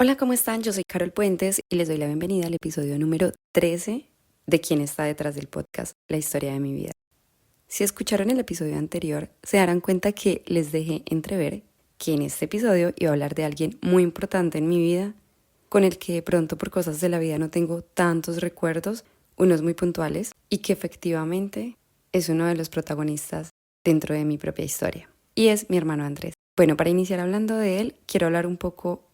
Hola, ¿cómo están? Yo soy Carol Puentes y les doy la bienvenida al episodio número 13 de Quién está detrás del podcast, La historia de mi vida. Si escucharon el episodio anterior, se darán cuenta que les dejé entrever que en este episodio iba a hablar de alguien muy importante en mi vida, con el que de pronto por cosas de la vida no tengo tantos recuerdos, unos muy puntuales, y que efectivamente es uno de los protagonistas dentro de mi propia historia. Y es mi hermano Andrés. Bueno, para iniciar hablando de él, quiero hablar un poco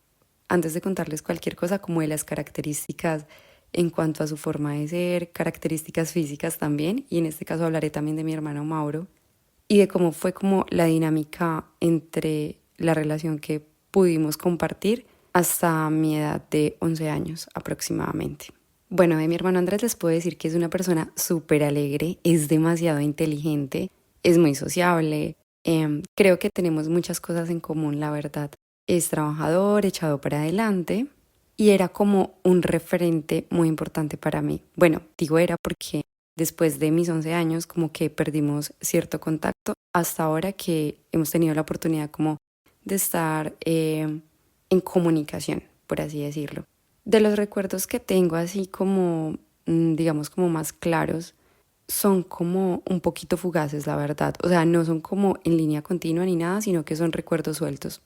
antes de contarles cualquier cosa, como de las características en cuanto a su forma de ser, características físicas también, y en este caso hablaré también de mi hermano Mauro, y de cómo fue como la dinámica entre la relación que pudimos compartir hasta mi edad de 11 años aproximadamente. Bueno, de mi hermano Andrés les puedo decir que es una persona súper alegre, es demasiado inteligente, es muy sociable, creo que tenemos muchas cosas en común, la verdad. Es trabajador, echado para adelante y era como un referente muy importante para mí. Bueno, digo era porque después de mis 11 años como que perdimos cierto contacto hasta ahora que hemos tenido la oportunidad como de estar en comunicación, por así decirlo. De los recuerdos que tengo así como, digamos como más claros, son como un poquito fugaces, la verdad. O sea, no son como en línea continua ni nada, sino que son recuerdos sueltos.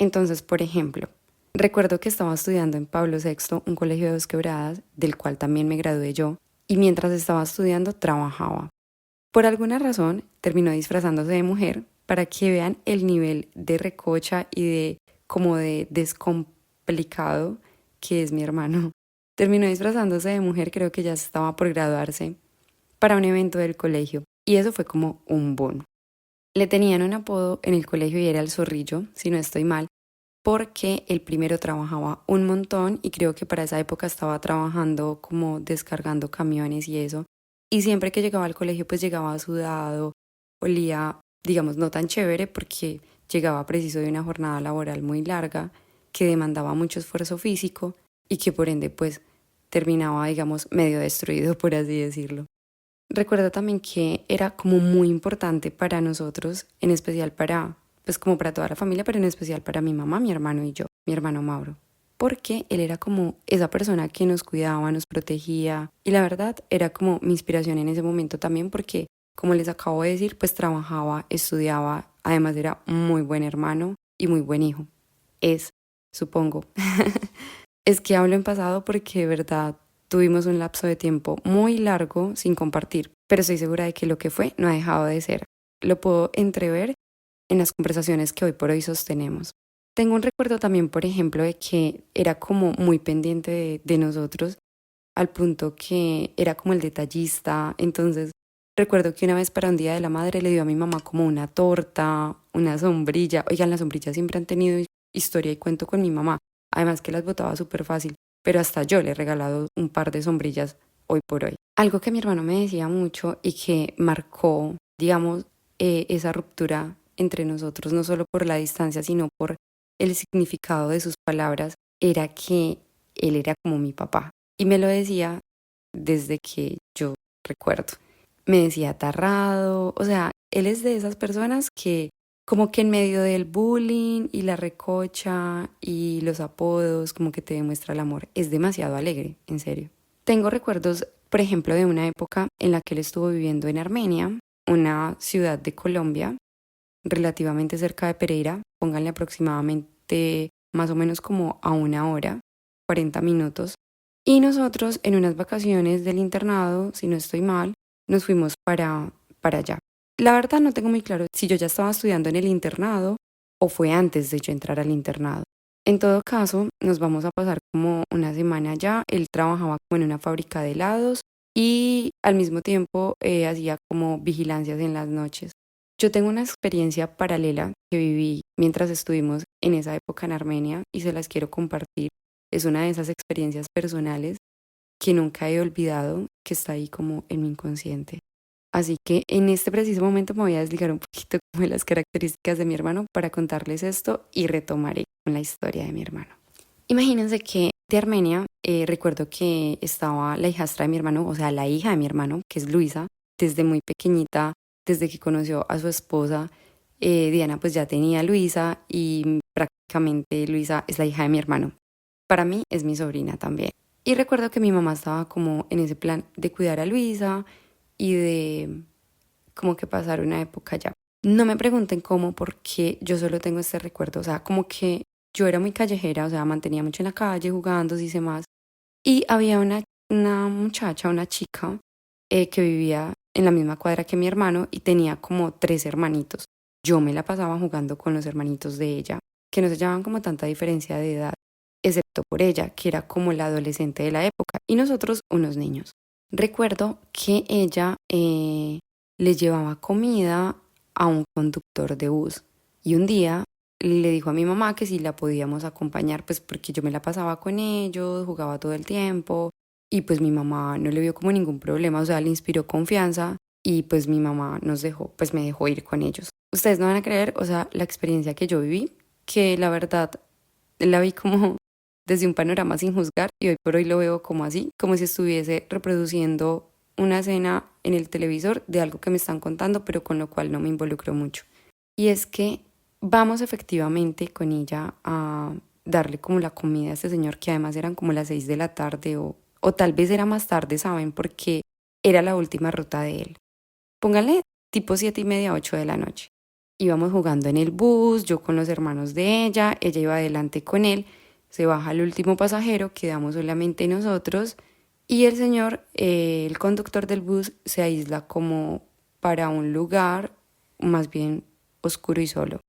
Entonces, por ejemplo, recuerdo que estaba estudiando en Pablo VI, un colegio de Dos Quebradas, del cual también me gradué yo, y mientras estaba estudiando trabajaba. Por alguna razón, terminó disfrazándose de mujer para que vean el nivel de recocha y de como de descomplicado que es mi hermano. Terminó disfrazándose de mujer, creo que ya estaba por graduarse, para un evento del colegio, y eso fue como un boom. Le tenían un apodo en el colegio y era el zorrillo, si no estoy mal, porque el primero trabajaba un montón y creo que para esa época estaba trabajando como descargando camiones y eso. Y siempre que llegaba al colegio pues llegaba sudado, olía, digamos, no tan chévere porque llegaba preciso de una jornada laboral muy larga que demandaba mucho esfuerzo físico y que por ende pues terminaba, digamos, medio destruido, por así decirlo. Recuerdo también que era como muy importante para nosotros, en especial para, pues como para toda la familia, pero en especial para mi mamá, mi hermano y yo, mi hermano Mauro, porque él era como esa persona que nos cuidaba, nos protegía y la verdad era como mi inspiración en ese momento también porque, como les acabo de decir, pues trabajaba, estudiaba, además era muy buen hermano y muy buen hijo. Es, supongo. Es que hablo en pasado porque de verdad tuvimos un lapso de tiempo muy largo sin compartir, pero estoy segura de que lo que fue no ha dejado de ser. Lo puedo entrever en las conversaciones que hoy por hoy sostenemos. Tengo un recuerdo también, por ejemplo, de que era como muy pendiente de nosotros, al punto que era como el detallista. Entonces, recuerdo que una vez para un Día de la Madre le dio a mi mamá como una torta, una sombrilla. Oigan, las sombrillas siempre han tenido historia y cuento con mi mamá. Además que las botaba súper fácil, pero hasta yo le he regalado un par de sombrillas hoy por hoy. Algo que mi hermano me decía mucho y que marcó, digamos, esa ruptura entre nosotros, no solo por la distancia, sino por el significado de sus palabras, era que él era como mi papá. Y me lo decía desde que yo recuerdo. Me decía tarrado, o sea, él es de esas personas que como que en medio del bullying y la recocha y los apodos, como que te demuestra el amor. Es demasiado alegre, en serio. Tengo recuerdos, por ejemplo, de una época en la que él estuvo viviendo en Armenia, una ciudad de Colombia, relativamente cerca de Pereira, pónganle aproximadamente más o menos como a una hora, 40 minutos. Y nosotros en unas vacaciones del internado, si no estoy mal, nos fuimos para allá. La verdad no tengo muy claro si yo ya estaba estudiando en el internado o fue antes de yo entrar al internado. En todo caso, nos vamos a pasar como una semana allá. Él trabajaba como en una fábrica de helados y al mismo tiempo hacía como vigilancias en las noches. Yo tengo una experiencia paralela que viví mientras estuvimos en esa época en Armenia y se las quiero compartir. Es una de esas experiencias personales que nunca he olvidado, que está ahí como en mi inconsciente. Así que en este preciso momento me voy a desligar un poquito como de las características de mi hermano para contarles esto y retomaré con la historia de mi hermano. Imagínense que de Armenia recuerdo que estaba la hijastra de mi hermano, o sea, la hija de mi hermano, que es Luisa, desde muy pequeñita, desde que conoció a su esposa, Diana pues ya tenía a Luisa y prácticamente Luisa es la hija de mi hermano. para mí es mi sobrina también. Y recuerdo que mi mamá estaba como en ese plan de cuidar a Luisa y de como que pasar una época allá. No me pregunten cómo, porque yo solo tengo este recuerdo, o sea, como que yo era muy callejera, o sea, mantenía mucho en la calle jugando, y demás. Y había una muchacha, una chica, que vivía en la misma cuadra que mi hermano y tenía como 3 hermanitos. Yo me la pasaba jugando con los hermanitos de ella, que no se llevaban como tanta diferencia de edad, excepto por ella, que era como la adolescente de la época, y nosotros unos niños. Recuerdo que ella le llevaba comida a un conductor de bus y un día le dijo a mi mamá que si la podíamos acompañar, pues porque yo me la pasaba con ellos, jugaba todo el tiempo y pues mi mamá no le vio como ningún problema, o sea, le inspiró confianza y pues mi mamá nos dejó, pues me dejó ir con ellos. Ustedes no van a creer, o sea, la experiencia que yo viví, que la verdad la vi como desde un panorama sin juzgar y hoy por hoy lo veo como así, como si estuviese reproduciendo una escena en el televisor de algo que me están contando, pero con lo cual no me involucro mucho. Y es que vamos efectivamente con ella a darle como la comida a este señor, que además eran como las 6 de la tarde o tal vez era más tarde, ¿saben? Porque era la última ruta de él. Pónganle tipo 7:30, 8 de la noche. Íbamos jugando en el bus, yo con los hermanos de ella iba adelante con él, se baja el último pasajero, quedamos solamente nosotros y el señor, el conductor del bus, se aísla como para un lugar más bien oscuro y solo.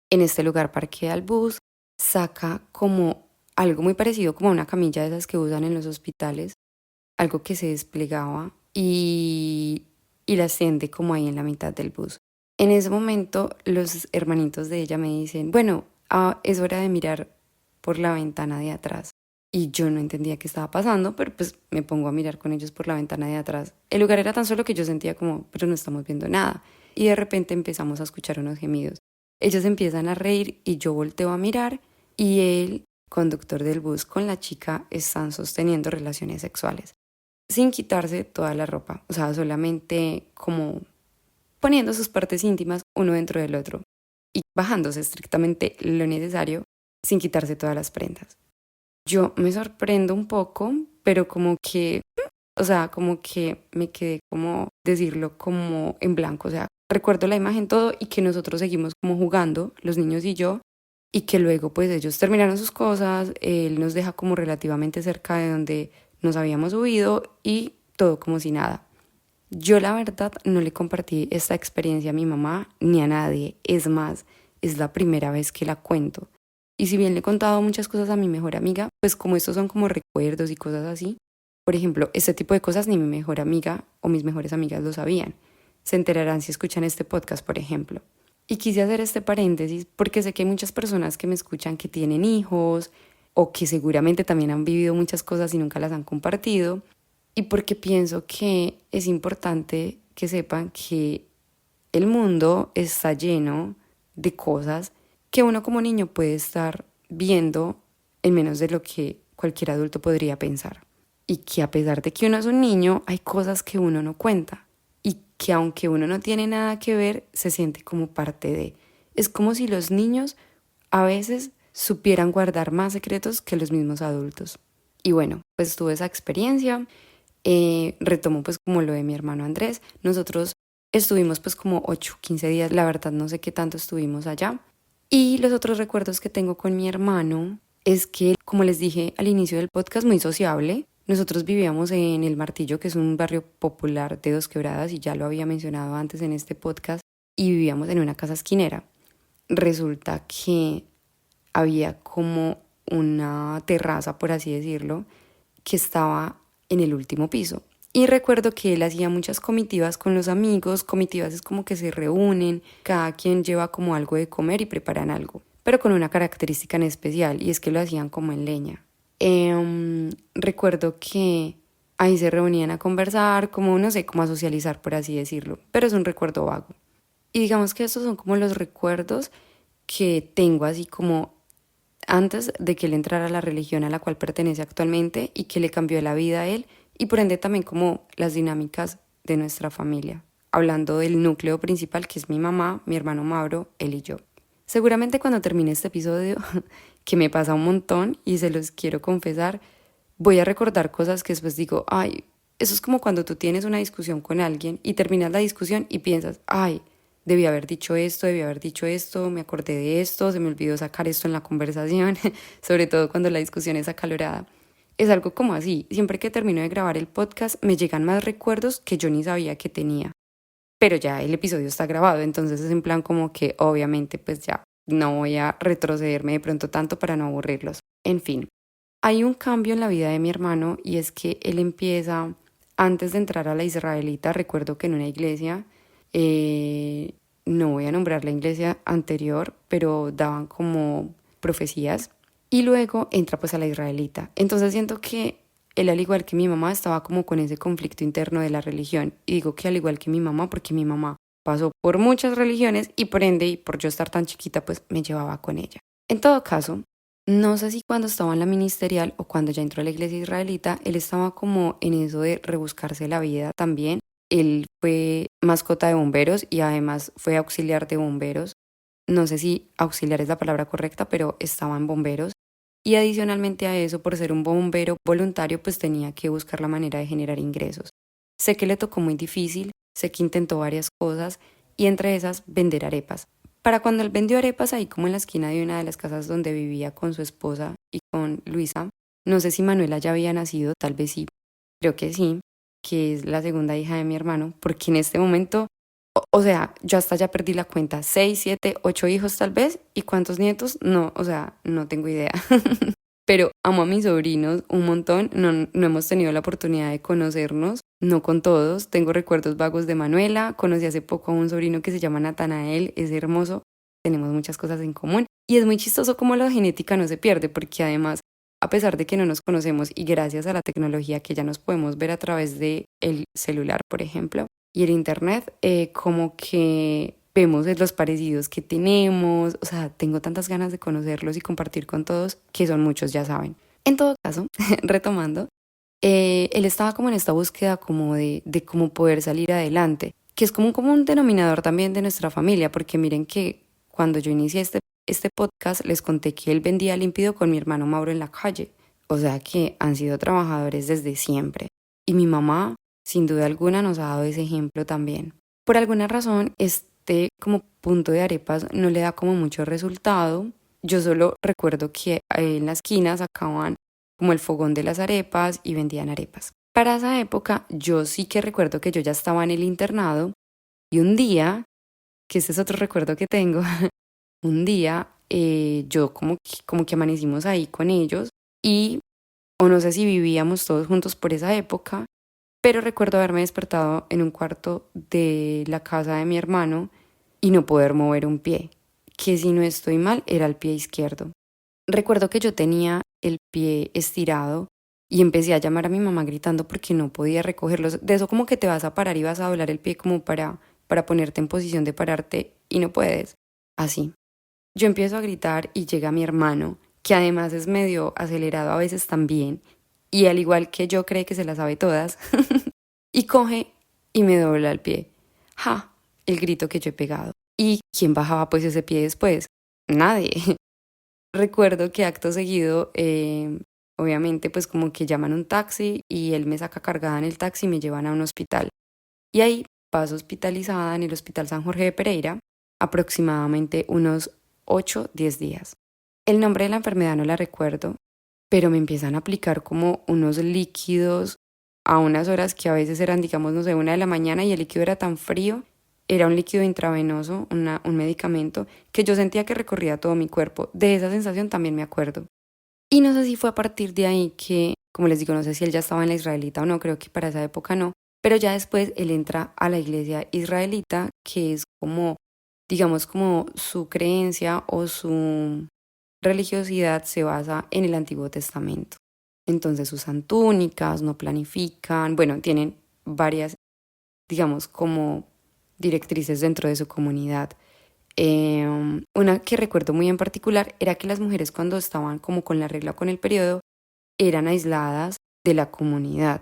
En este lugar parquea el bus, saca como algo muy parecido como una camilla de esas que usan en los hospitales, algo que se desplegaba y la extiende como ahí en la mitad del bus. En ese momento los hermanitos de ella me dicen, bueno, es hora de mirar por la ventana de atrás. Y yo no entendía qué estaba pasando, pero pues me pongo a mirar con ellos por la ventana de atrás. El lugar era tan solo que yo sentía como, pero no estamos viendo nada. Y de repente empezamos a escuchar unos gemidos. Ellos empiezan a reír y yo volteo a mirar y el conductor del bus con la chica están sosteniendo relaciones sexuales sin quitarse toda la ropa, o sea, solamente como poniendo sus partes íntimas uno dentro del otro y bajándose estrictamente lo necesario sin quitarse todas las prendas. Yo me sorprendo un poco, pero como que, o sea, como que me quedé como decirlo como en blanco, o sea, recuerdo la imagen todo y que nosotros seguimos como jugando, los niños y yo, y que luego pues ellos terminaron sus cosas, él nos deja como relativamente cerca de donde nos habíamos huido y todo como si nada. Yo la verdad no le compartí esta experiencia a mi mamá ni a nadie, es más, es la primera vez que la cuento. Y si bien le he contado muchas cosas a mi mejor amiga, pues como estos son como recuerdos y cosas así, por ejemplo, este tipo de cosas ni mi mejor amiga o mis mejores amigas lo sabían. Se enterarán si escuchan este podcast, por ejemplo. Y quise hacer este paréntesis porque sé que hay muchas personas que me escuchan que tienen hijos o que seguramente también han vivido muchas cosas y nunca las han compartido. Y porque pienso que es importante que sepan que el mundo está lleno de cosas que uno como niño puede estar viendo en menos de lo que cualquier adulto podría pensar. Y que a pesar de que uno es un niño, hay cosas que uno no cuenta. Y que aunque uno no tiene nada que ver, se siente como parte de. Es como si los niños a veces supieran guardar más secretos que los mismos adultos. Y bueno, pues tuve esa experiencia. Retomo pues como lo de mi hermano Andrés. Nosotros estuvimos pues como 8, 15 días, la verdad no sé qué tanto estuvimos allá. Y los otros recuerdos que tengo con mi hermano es que, como les dije al inicio del podcast, muy sociable. Nosotros vivíamos en El Martillo, que es un barrio popular de Dos Quebradas, y ya lo había mencionado antes en este podcast, y vivíamos en una casa esquinera. Resulta que había como una terraza, por así decirlo, que estaba en el último piso. Y recuerdo que él hacía muchas comitivas con los amigos. Comitivas es como que se reúnen, cada quien lleva como algo de comer y preparan algo, pero con una característica en especial, y es que lo hacían como en leña. Recuerdo que ahí se reunían a conversar, como no sé, como a socializar, por así decirlo, pero es un recuerdo vago. Y digamos que estos son como los recuerdos que tengo así como antes de que él entrara a la religión a la cual pertenece actualmente y que le cambió la vida a él y por ende también como las dinámicas de nuestra familia, hablando del núcleo principal que es mi mamá, mi hermano Mauro, él y yo. Seguramente cuando termine este episodio que me pasa un montón y se los quiero confesar, voy a recordar cosas que después digo, ay, eso es como cuando tú tienes una discusión con alguien y terminas la discusión y piensas, ay, debí haber dicho esto, debí haber dicho esto, me acordé de esto, se me olvidó sacar esto en la conversación, sobre todo cuando la discusión es acalorada. Es algo como así, siempre que termino de grabar el podcast me llegan más recuerdos que yo ni sabía que tenía. Pero ya el episodio está grabado, entonces es en plan como que obviamente pues ya no voy a retrocederme de pronto tanto para no aburrirlos. En fin, hay un cambio en la vida de mi hermano y es que él empieza, antes de entrar a la israelita, recuerdo que en una iglesia, no voy a nombrar la iglesia anterior, pero daban como profecías y luego entra pues a la israelita. Entonces siento que él, al igual que mi mamá, estaba como con ese conflicto interno de la religión. Y digo que al igual que mi mamá, porque mi mamá pasó por muchas religiones y por ende, y por yo estar tan chiquita, pues me llevaba con ella. En todo caso, no sé si cuando estaba en la ministerial o cuando ya entró a la iglesia israelita, él estaba como en eso de rebuscarse la vida también. Él fue mascota de bomberos y además fue auxiliar de bomberos. No sé si auxiliar es la palabra correcta, pero estaba en bomberos. Y adicionalmente a eso, por ser un bombero voluntario, pues tenía que buscar la manera de generar ingresos. Sé que le tocó muy difícil, sé que intentó varias cosas y entre esas vender arepas. Para cuando él vendió arepas ahí como en la esquina de una de las casas donde vivía con su esposa y con Luisa, no sé si Manuela ya había nacido, tal vez sí, creo que sí, que es la segunda hija de mi hermano, porque en este momento, o sea, yo hasta ya perdí la cuenta, 6, 7, 8 hijos tal vez, ¿y cuántos nietos? No, o sea, no tengo idea. Pero amo a mis sobrinos un montón, no hemos tenido la oportunidad de conocernos, no con todos, tengo recuerdos vagos de Manuela, conocí hace poco a un sobrino que se llama Natanael, es hermoso, tenemos muchas cosas en común y es muy chistoso cómo la genética no se pierde, porque además, a pesar de que no nos conocemos y gracias a la tecnología que ya nos podemos ver a través de el celular, por ejemplo, y el internet, como que vemos los parecidos que tenemos, o sea, tengo tantas ganas de conocerlos y compartir con todos, que son muchos, ya saben. En todo caso, retomando, él estaba como en esta búsqueda como de cómo poder salir adelante, que es como un común denominador también de nuestra familia, porque miren que cuando yo inicié este podcast les conté que él vendía límpido con mi hermano Mauro en la calle, o sea que han sido trabajadores desde siempre. Y mi mamá, sin duda alguna, nos ha dado ese ejemplo también. Por alguna razón, como punto de arepas no le da como mucho resultado. Yo solo recuerdo que en la esquina sacaban como el fogón de las arepas y vendían arepas. Para esa época yo sí que recuerdo que yo ya estaba en el internado y un día, que ese es otro recuerdo que tengo, un día yo como que amanecimos ahí con ellos y o no sé si vivíamos todos juntos por esa época, pero recuerdo haberme despertado en un cuarto de la casa de mi hermano y no poder mover un pie, que si no estoy mal era el pie izquierdo. Recuerdo que yo tenía el pie estirado y empecé a llamar a mi mamá gritando porque no podía recogerlo. De eso como que te vas a parar y vas a doblar el pie como para ponerte en posición de pararte y no puedes. Así. Yo empiezo a gritar y llega mi hermano, que además es medio acelerado a veces también, y al igual que yo cree que se las sabe todas, y coge y me dobla el pie. ¡Ja! El grito que yo he pegado. ¿Y quién bajaba pues ese pie después? Nadie. Recuerdo que acto seguido, obviamente pues como que llaman un taxi y él me saca cargada en el taxi y me llevan a un hospital. Y ahí paso hospitalizada en el Hospital San Jorge de Pereira aproximadamente unos 8, 10 días. El nombre de la enfermedad no la recuerdo, pero me empiezan a aplicar como unos líquidos a unas horas que a veces eran, digamos, no sé, 1 de la mañana y el líquido era tan frío, era un líquido intravenoso, un medicamento, que yo sentía que recorría todo mi cuerpo. De esa sensación también me acuerdo. Y no sé si fue a partir de ahí que, como les digo, no sé si él ya estaba en la israelita o no, creo que para esa época no, pero ya después él entra a la iglesia israelita, que es como, digamos, como su creencia o su religiosidad se basa en el Antiguo Testamento. Entonces usan túnicas, no planifican, bueno, tienen varias, digamos, como directrices dentro de su comunidad. Una que recuerdo muy en particular era que las mujeres cuando estaban como con la regla o con el periodo eran aisladas de la comunidad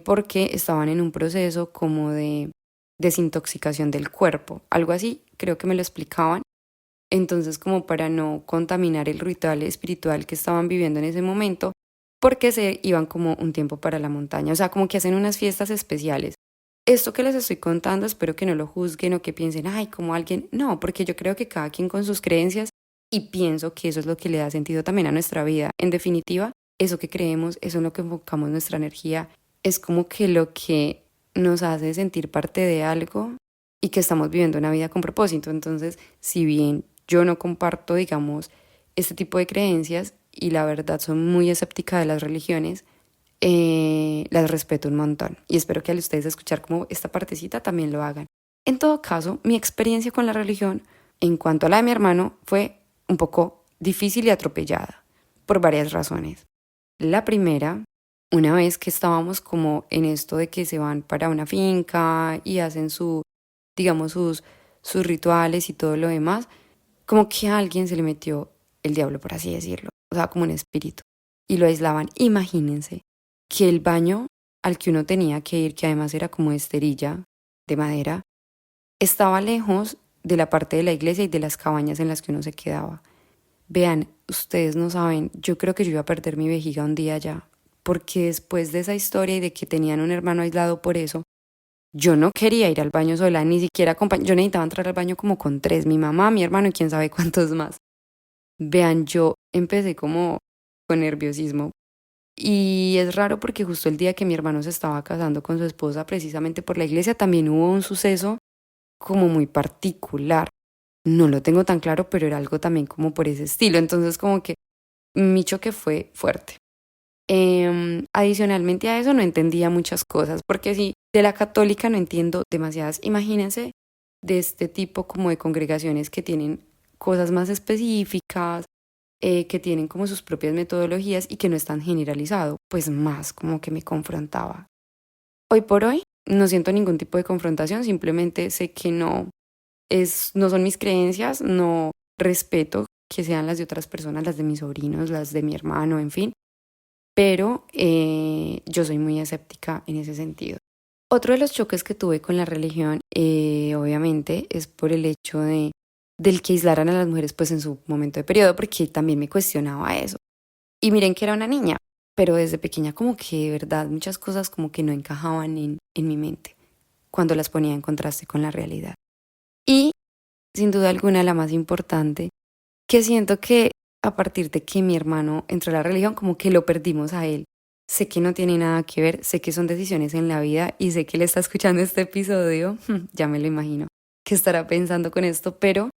porque estaban en un proceso como de desintoxicación del cuerpo, algo así, creo que me lo explicaban. Entonces, como para no contaminar el ritual espiritual que estaban viviendo en ese momento, porque se iban como un tiempo para la montaña, o sea, como que hacen unas fiestas especiales. Esto que les estoy contando, espero que no lo juzguen o que piensen, ay, como alguien, no, porque yo creo que cada quien con sus creencias y pienso que eso es lo que le da sentido también a nuestra vida. En definitiva, eso que creemos, eso en lo que enfocamos nuestra energía, es como que lo que nos hace sentir parte de algo y que estamos viviendo una vida con propósito. Entonces, si bien yo no comparto, digamos, este tipo de creencias y la verdad soy muy escéptica de las religiones, las respeto un montón y espero que al ustedes escuchar como esta partecita también lo hagan. En todo caso, mi experiencia con la religión en cuanto a la de mi hermano fue un poco difícil y atropellada por varias razones. La primera, una vez que estábamos como en esto de que se van para una finca y hacen digamos, sus rituales y todo lo demás, como que a alguien se le metió el diablo, por así decirlo, o sea, como un espíritu, y lo aislaban. Imagínense que el baño al que uno tenía que ir, que además era como de esterilla, de madera, estaba lejos de la parte de la iglesia y de las cabañas en las que uno se quedaba. Vean, ustedes no saben, yo creo que yo iba a perder mi vejiga un día ya, porque después de esa historia y de que tenían un hermano aislado por eso, yo no quería ir al baño sola, ni siquiera yo necesitaba entrar al baño como con tres, mi mamá, mi hermano y quién sabe cuántos más. Vean, yo empecé como con nerviosismo. Y es raro porque justo el día que mi hermano se estaba casando con su esposa, precisamente por la iglesia, también hubo un suceso como muy particular. No lo tengo tan claro, pero era algo también como por ese estilo. Entonces como que mi choque fue fuerte. Adicionalmente a eso no entendía muchas cosas, porque si de la católica no entiendo demasiadas, imagínense de este tipo como de congregaciones que tienen cosas más específicas, que tienen como sus propias metodologías y que no están generalizado, pues más como que me confrontaba. Hoy por hoy no siento ningún tipo de confrontación, simplemente sé que no son mis creencias, no respeto que sean las de otras personas, las de mis sobrinos, las de mi hermano, en fin, pero yo soy muy escéptica en ese sentido. Otro de los choques que tuve con la religión, obviamente, es por el hecho del que aislaran a las mujeres pues en su momento de periodo, porque también me cuestionaba eso. Y miren que era una niña, pero desde pequeña como que de verdad muchas cosas como que no encajaban en mi mente cuando las ponía en contraste con la realidad. Y sin duda alguna la más importante, que siento que a partir de que mi hermano entró a la religión, como que lo perdimos a él. Sé que no tiene nada que ver, sé que son decisiones en la vida y sé que él está escuchando este episodio, ya me lo imagino, que estará pensando con esto, pero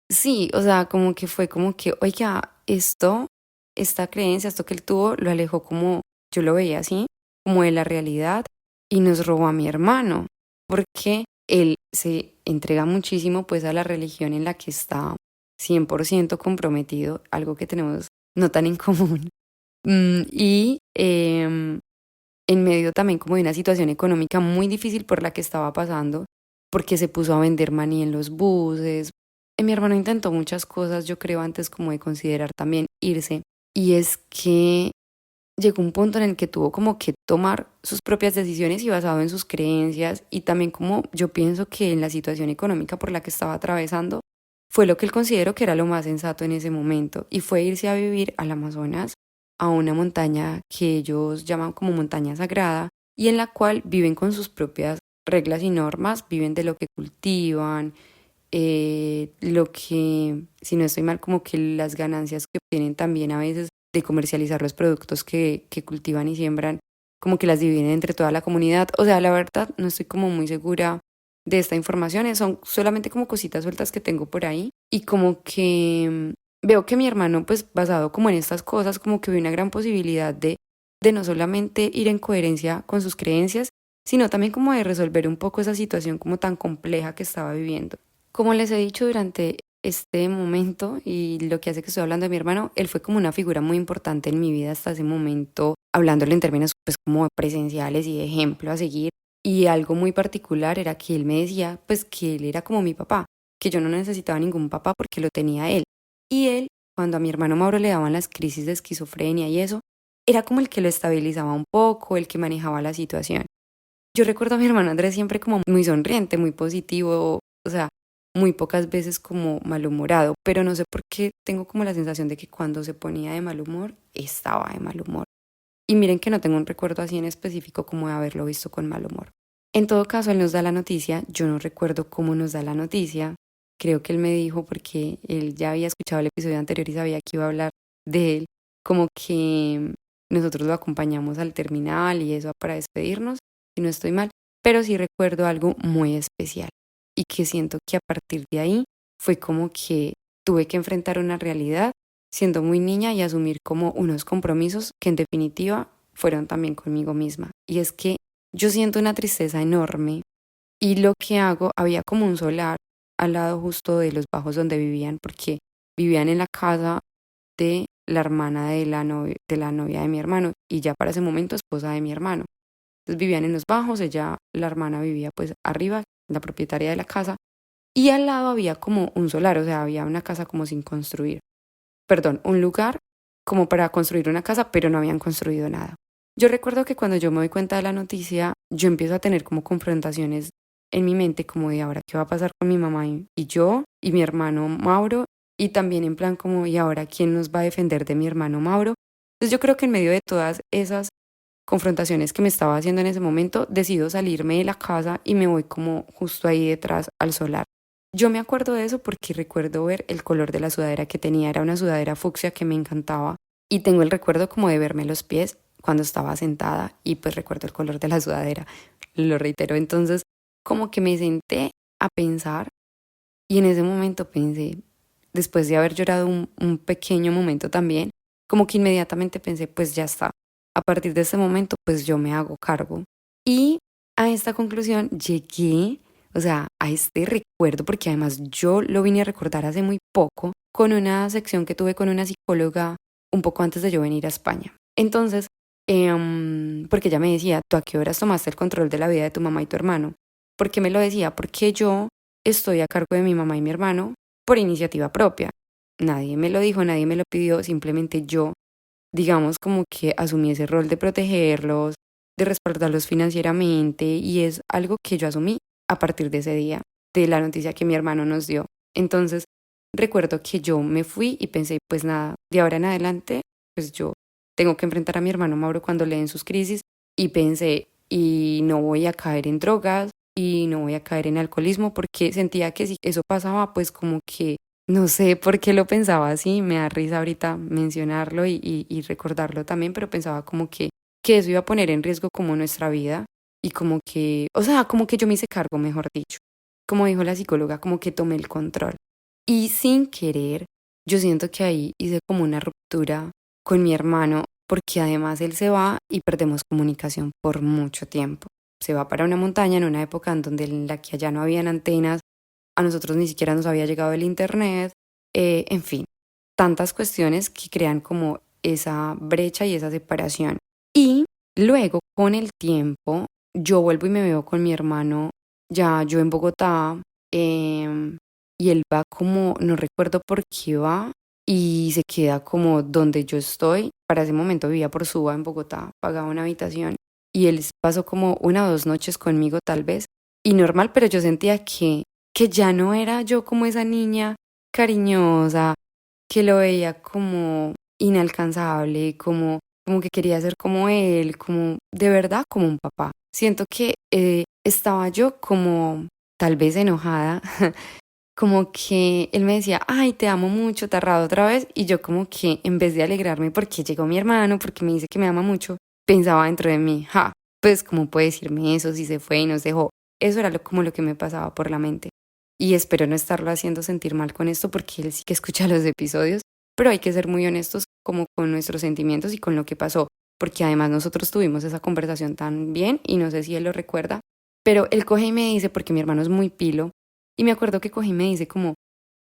sí, o sea, como que fue como que, oiga, esta creencia, esto que él tuvo, lo alejó como, yo lo veía así, como de la realidad y nos robó a mi hermano, porque él se entrega muchísimo pues a la religión en la que está 100% comprometido, algo que tenemos no tan en común. Y en medio también como de una situación económica muy difícil por la que estaba pasando, porque se puso a vender maní en los buses. Mi hermano intentó muchas cosas, yo creo, antes como de considerar también irse. Y es que llegó un punto en el que tuvo como que tomar sus propias decisiones y basado en sus creencias y también como yo pienso que en la situación económica por la que estaba atravesando fue lo que él consideró que era lo más sensato en ese momento y fue irse a vivir al Amazonas, a una montaña que ellos llaman como montaña sagrada y en la cual viven con sus propias reglas y normas, viven de lo que cultivan, lo que, si no estoy mal, como que las ganancias que obtienen también a veces de comercializar los productos que cultivan y siembran, como que las dividen entre toda la comunidad. O sea, la verdad, no estoy como muy segura de esta información, son solamente como cositas sueltas que tengo por ahí y como que veo que mi hermano, pues basado como en estas cosas, como que ve una gran posibilidad de no solamente ir en coherencia con sus creencias, sino también como de resolver un poco esa situación como tan compleja que estaba viviendo. Como les he dicho durante este momento y lo que hace que estoy hablando de mi hermano, él fue como una figura muy importante en mi vida hasta ese momento, hablándole en términos pues como presenciales y de ejemplo a seguir. Y algo muy particular era que él me decía pues que él era como mi papá, que yo no necesitaba ningún papá porque lo tenía él. Y él, cuando a mi hermano Mauro le daban las crisis de esquizofrenia y eso, era como el que lo estabilizaba un poco, el que manejaba la situación. Yo recuerdo a mi hermano Andrés siempre como muy sonriente, muy positivo, o sea, muy pocas veces como malhumorado, pero no sé por qué tengo como la sensación de que cuando se ponía de mal humor, estaba de mal humor. Y miren que no tengo un recuerdo así en específico como de haberlo visto con mal humor. En todo caso, él nos da la noticia, yo no recuerdo cómo nos da la noticia, creo que él me dijo porque él ya había escuchado el episodio anterior y sabía que iba a hablar de él, como que nosotros lo acompañamos al terminal y eso para despedirnos, si no estoy mal, pero sí recuerdo algo muy especial y que siento que a partir de ahí fue como que tuve que enfrentar una realidad siendo muy niña y asumir como unos compromisos que en definitiva fueron también conmigo misma. Y es que yo siento una tristeza enorme y lo que hago, había como un solar al lado justo de los bajos donde vivían, porque vivían en la casa de la hermana de la novia de mi hermano y ya para ese momento esposa de mi hermano. Entonces vivían en los bajos, ella, la hermana vivía pues arriba, la propietaria de la casa, y al lado había como un solar, o sea, había una casa como sin construir, perdón, un lugar como para construir una casa, pero no habían construido nada. Yo recuerdo que cuando yo me doy cuenta de la noticia, yo empiezo a tener como confrontaciones en mi mente, como de ahora qué va a pasar con mi mamá y yo y mi hermano Mauro, y también en plan como y ahora quién nos va a defender de mi hermano Mauro. Entonces yo creo que en medio de todas esas confrontaciones que me estaba haciendo en ese momento, decido salirme de la casa y me voy como justo ahí detrás al solar. Yo me acuerdo de eso porque recuerdo ver el color de la sudadera que tenía, era una sudadera fucsia que me encantaba y tengo el recuerdo como de verme los pies cuando estaba sentada y pues recuerdo el color de la sudadera, lo reitero, entonces como que me senté a pensar y en ese momento pensé, después de haber llorado un pequeño momento también, como que inmediatamente pensé pues ya está, a partir de ese momento pues yo me hago cargo y a esta conclusión llegué, o sea, a este recuerdo, porque además yo lo vine a recordar hace muy poco con una sección que tuve con una psicóloga un poco antes de yo venir a España. Entonces, porque ella me decía, ¿tú a qué horas tomaste el control de la vida de tu mamá y tu hermano? ¿Por qué me lo decía? Porque yo estoy a cargo de mi mamá y mi hermano por iniciativa propia. Nadie me lo dijo, nadie me lo pidió, simplemente yo, digamos, como que asumí ese rol de protegerlos, de respaldarlos financieramente y es algo que yo asumí a partir de ese día, de la noticia que mi hermano nos dio. Entonces, recuerdo que yo me fui y pensé, pues nada, de ahora en adelante, pues yo tengo que enfrentar a mi hermano Mauro cuando le den sus crisis y pensé, y no voy a caer en drogas y no voy a caer en alcoholismo porque sentía que si eso pasaba, pues como que no sé por qué lo pensaba así, me da risa ahorita mencionarlo y recordarlo también, pero pensaba como que eso iba a poner en riesgo como nuestra vida y como que, o sea, como que yo me hice cargo, mejor dicho, como dijo la psicóloga, como que tomé el control. Y sin querer, yo siento que ahí hice como una ruptura con mi hermano, porque además él se va y perdemos comunicación por mucho tiempo. Se va para una montaña en una época en donde en la que allá no habían antenas, a nosotros ni siquiera nos había llegado el internet, en fin, tantas cuestiones que crean como esa brecha y esa separación. Y luego, con el tiempo, yo vuelvo y me veo con mi hermano, ya yo en Bogotá, y él va como, no recuerdo por qué va, y se queda como donde yo estoy. Para ese momento vivía por Suba en Bogotá, pagaba una habitación, y él pasó como 1 o 2 noches conmigo tal vez, y normal, pero yo sentía que ya no era yo como esa niña cariñosa, que lo veía como inalcanzable, como que quería ser como él, como de verdad como un papá. Siento que estaba yo como tal vez enojada, como que él me decía, ay, te amo mucho, te arrado otra vez, y yo como que en vez de alegrarme porque llegó mi hermano, porque me dice que me ama mucho, pensaba dentro de mí, ja, pues cómo puede decirme eso si se fue y nos dejó. Eso era como lo que me pasaba por la mente. Y espero no estarlo haciendo sentir mal con esto porque él sí que escucha los episodios, pero hay que ser muy honestos como con nuestros sentimientos y con lo que pasó, porque además nosotros tuvimos esa conversación tan bien y no sé si él lo recuerda, pero él coge y me dice, porque mi hermano es muy pilo, y me acuerdo que coge y me dice como, o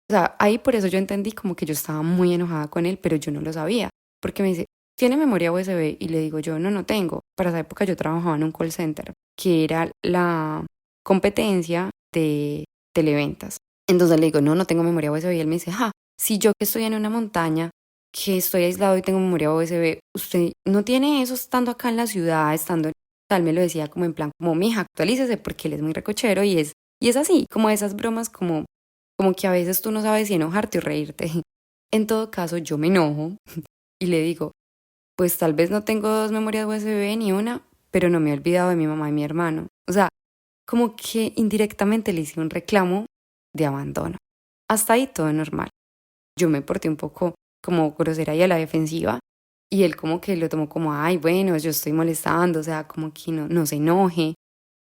sea, ahí por eso yo entendí como que yo estaba muy enojada con él, pero yo no lo sabía, porque me dice, ¿tiene memoria USB? Y le digo yo, no, no tengo. Para esa época yo trabajaba en un call center, que era la competencia de televentas. Entonces le digo, no, no tengo memoria USB. Y él me dice, si yo que estoy en una montaña, que estoy aislado y tengo memoria USB, usted no tiene eso estando acá en la ciudad, estando, tal me lo decía como en plan, como mija, actualícese porque él es muy recochero y es así, como esas bromas como como que a veces tú no sabes si enojarte o reírte. En todo caso, yo me enojo y le digo, pues tal vez no tengo 2 memorias USB ni una, pero no me he olvidado de mi mamá y mi hermano. O sea, como que indirectamente le hice un reclamo de abandono. Hasta ahí todo normal. Yo me porté un poco como grosera y a la defensiva y él como que lo tomó como, ay, bueno, yo estoy molestando, o sea, como que no se enoje.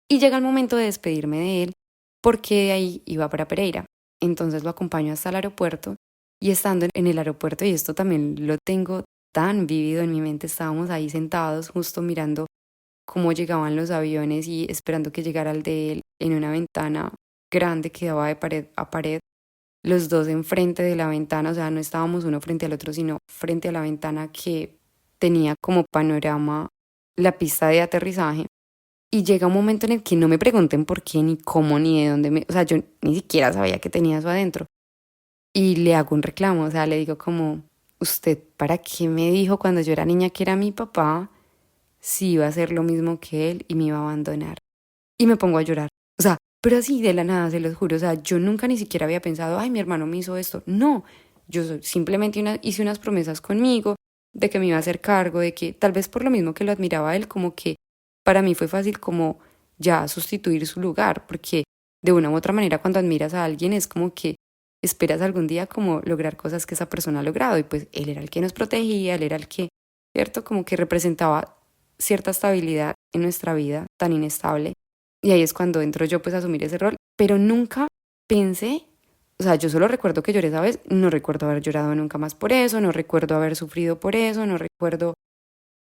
Y llega el momento de despedirme de él porque de ahí iba para Pereira. Entonces lo acompaño hasta el aeropuerto y estando en el aeropuerto, y esto también lo tengo tan vivido en mi mente, estábamos ahí sentados justo mirando cómo llegaban los aviones y esperando que llegara el de él en una ventana grande que daba de pared a pared, los dos enfrente de la ventana, o sea, no estábamos uno frente al otro, sino frente a la ventana que tenía como panorama la pista de aterrizaje. Y llega un momento en el que no me pregunten por qué, ni cómo, ni de dónde o sea, yo ni siquiera sabía que tenía eso adentro. Y le hago un reclamo, o sea, le digo como, ¿usted para qué me dijo cuando yo era niña que era mi papá si iba a hacer lo mismo que él y me iba a abandonar? Y me pongo a llorar. O sea, pero así de la nada, se los juro. O sea, yo nunca ni siquiera había pensado, ay, mi hermano me hizo esto. No, simplemente hice unas promesas conmigo de que me iba a hacer cargo, de que tal vez por lo mismo que lo admiraba a él, como que para mí fue fácil como ya sustituir su lugar, porque de una u otra manera cuando admiras a alguien es como que esperas algún día como lograr cosas que esa persona ha logrado y pues él era el que nos protegía, él era el que, ¿cierto? Como que representaba cierta estabilidad en nuestra vida tan inestable y ahí es cuando entro yo pues a asumir ese rol, pero nunca pensé, o sea, yo solo recuerdo que lloré esa vez, no recuerdo haber llorado nunca más por eso, no recuerdo haber sufrido por eso, no recuerdo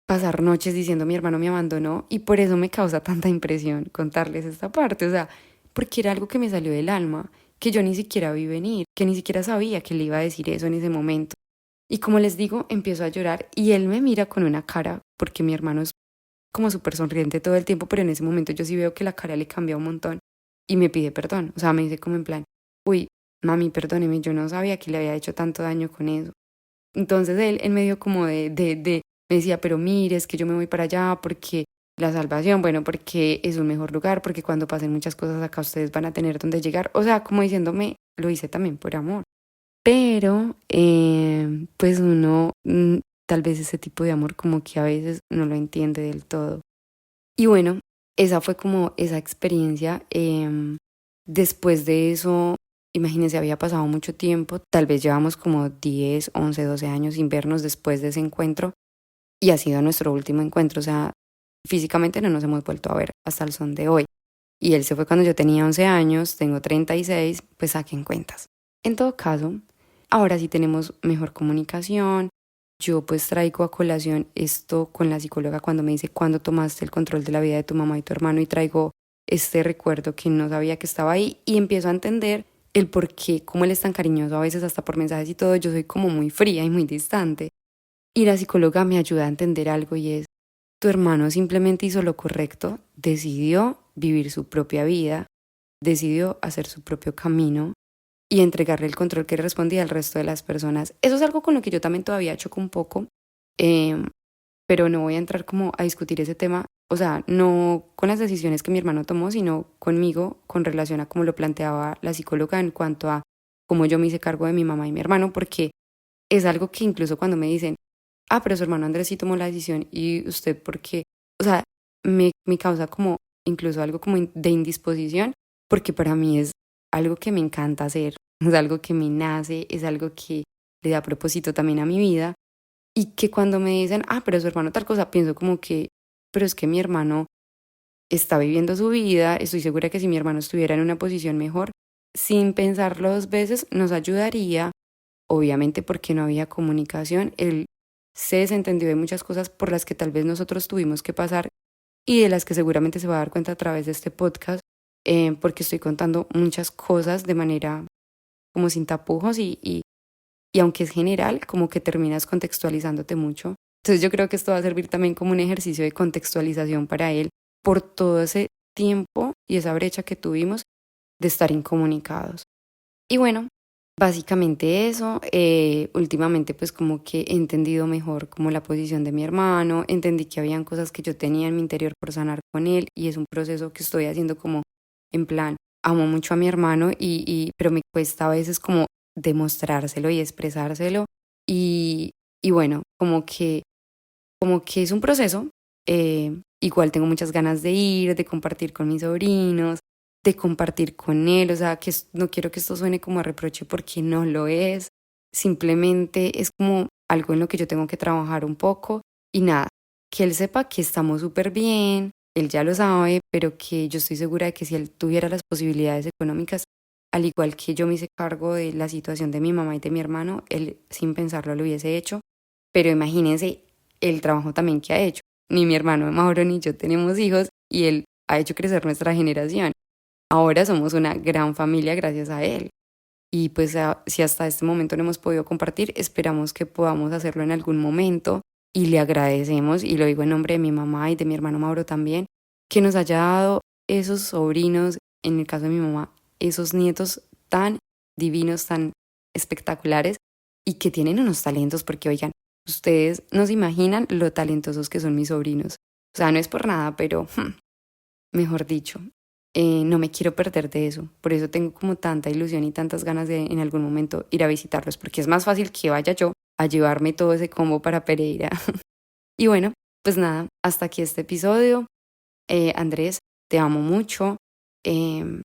pasar noches diciendo mi hermano me abandonó y por eso me causa tanta impresión contarles esta parte, o sea, porque era algo que me salió del alma, que yo ni siquiera vi venir, que ni siquiera sabía que le iba a decir eso en ese momento. Y como les digo, empiezo a llorar y él me mira con una cara, porque mi hermano es como súper sonriente todo el tiempo, pero en ese momento yo sí veo que la cara le cambia un montón y me pide perdón, o sea, me dice como en plan, uy, mami, perdóneme, yo no sabía que le había hecho tanto daño con eso. Entonces él en medio como me decía, pero mire, es que yo me voy para allá porque la salvación, bueno, porque es un mejor lugar, porque cuando pasen muchas cosas acá ustedes van a tener donde llegar. O sea, como diciéndome, lo hice también por amor. Pero, pues uno, tal vez ese tipo de amor como que a veces no lo entiende del todo. Y bueno, esa fue como esa experiencia. Después de eso, imagínense, había pasado mucho tiempo, tal vez llevamos como 10, 11, 12 años sin vernos después de ese encuentro y ha sido nuestro último encuentro, o sea, físicamente no nos hemos vuelto a ver hasta el son de hoy. Y él se fue cuando yo tenía 11 años, tengo 36, pues saquen cuentas. En todo caso, ahora sí tenemos mejor comunicación. Yo pues traigo a colación esto con la psicóloga cuando me dice cuándo tomaste el control de la vida de tu mamá y tu hermano y traigo este recuerdo que no sabía que estaba ahí y empiezo a entender el por qué, cómo él es tan cariñoso a veces hasta por mensajes y todo, yo soy como muy fría y muy distante. Y la psicóloga me ayuda a entender algo y es, tu hermano simplemente hizo lo correcto, decidió vivir su propia vida, decidió hacer su propio camino y entregarle el control que respondía al resto de las personas. Eso es algo con lo que yo también todavía choco un poco, eh, pero no voy a entrar como a discutir ese tema, o sea, no con las decisiones que mi hermano tomó, sino conmigo con relación a cómo lo planteaba la psicóloga en cuanto a cómo yo me hice cargo de mi mamá y mi hermano, porque es algo que incluso cuando me dicen, ah, pero su hermano Andrés sí tomó la decisión y usted por qué, o sea, me causa como incluso algo como de indisposición, porque para mí es algo que me encanta hacer, es algo que me nace, es algo que le da propósito también a mi vida y que cuando me dicen, ah, pero su hermano tal cosa, pienso como que, pero es que mi hermano está viviendo su vida, estoy segura que si mi hermano estuviera en una posición mejor, sin pensarlo 2 veces, nos ayudaría, obviamente porque no había comunicación, él se desentendió de muchas cosas por las que tal vez nosotros tuvimos que pasar y de las que seguramente se va a dar cuenta a través de este podcast, porque estoy contando muchas cosas de manera como sin tapujos y aunque es general, como que terminas contextualizándote mucho. Entonces yo creo que esto va a servir también como un ejercicio de contextualización para él por todo ese tiempo y esa brecha que tuvimos de estar incomunicados. Y bueno, básicamente eso. Últimamente pues como que he entendido mejor como la posición de mi hermano, entendí que habían cosas que yo tenía en mi interior por sanar con él y es un proceso que estoy haciendo como en plan, amo mucho a mi hermano pero me cuesta a veces como demostrárselo y expresárselo y bueno, como que es un proceso. Igual tengo muchas ganas de ir, de compartir con mis sobrinos, de compartir con él, o sea, no quiero que esto suene como a reproche porque no lo es, simplemente es como algo en lo que yo tengo que trabajar un poco y nada, que él sepa que estamos súper bien, él ya lo sabe, pero que yo estoy segura de que si él tuviera las posibilidades económicas, al igual que yo me hice cargo de la situación de mi mamá y de mi hermano, él sin pensarlo lo hubiese hecho, pero imagínense el trabajo también que ha hecho. Ni mi hermano Mauro ni yo tenemos hijos y él ha hecho crecer nuestra generación. Ahora somos una gran familia gracias a él. Y pues si hasta este momento no hemos podido compartir, esperamos que podamos hacerlo en algún momento y le agradecemos, y lo digo en nombre de mi mamá y de mi hermano Mauro también, que nos haya dado esos sobrinos, en el caso de mi mamá, esos nietos tan divinos, tan espectaculares y que tienen unos talentos, porque oigan, ustedes no se imaginan lo talentosos que son mis sobrinos. O sea, no es por nada, pero mejor dicho, no me quiero perder de eso. Por eso tengo como tanta ilusión y tantas ganas de en algún momento ir a visitarlos, porque es más fácil que vaya yo a llevarme todo ese combo para Pereira. Y bueno, pues nada, hasta aquí este episodio. Andrés, te amo mucho.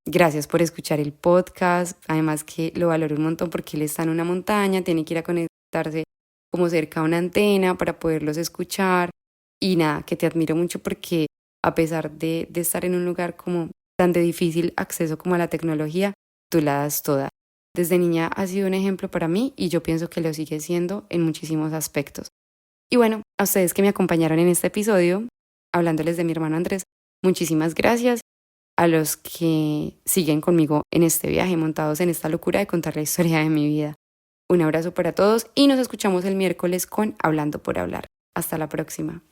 Gracias por escuchar el podcast. Además que lo valoro un montón porque él está en una montaña, tiene que ir a conectarse como cerca a una antena para poderlos escuchar. Y nada, que te admiro mucho porque a pesar de estar en un lugar como tan de difícil acceso como a la tecnología, tú la das toda. Desde niña ha sido un ejemplo para mí y yo pienso que lo sigue siendo en muchísimos aspectos. Y bueno, a ustedes que me acompañaron en este episodio, hablándoles de mi hermano Andrés, muchísimas gracias. A los que siguen conmigo en este viaje, montados en esta locura de contar la historia de mi vida. Un abrazo para todos y nos escuchamos el miércoles con Hablando por Hablar. Hasta la próxima.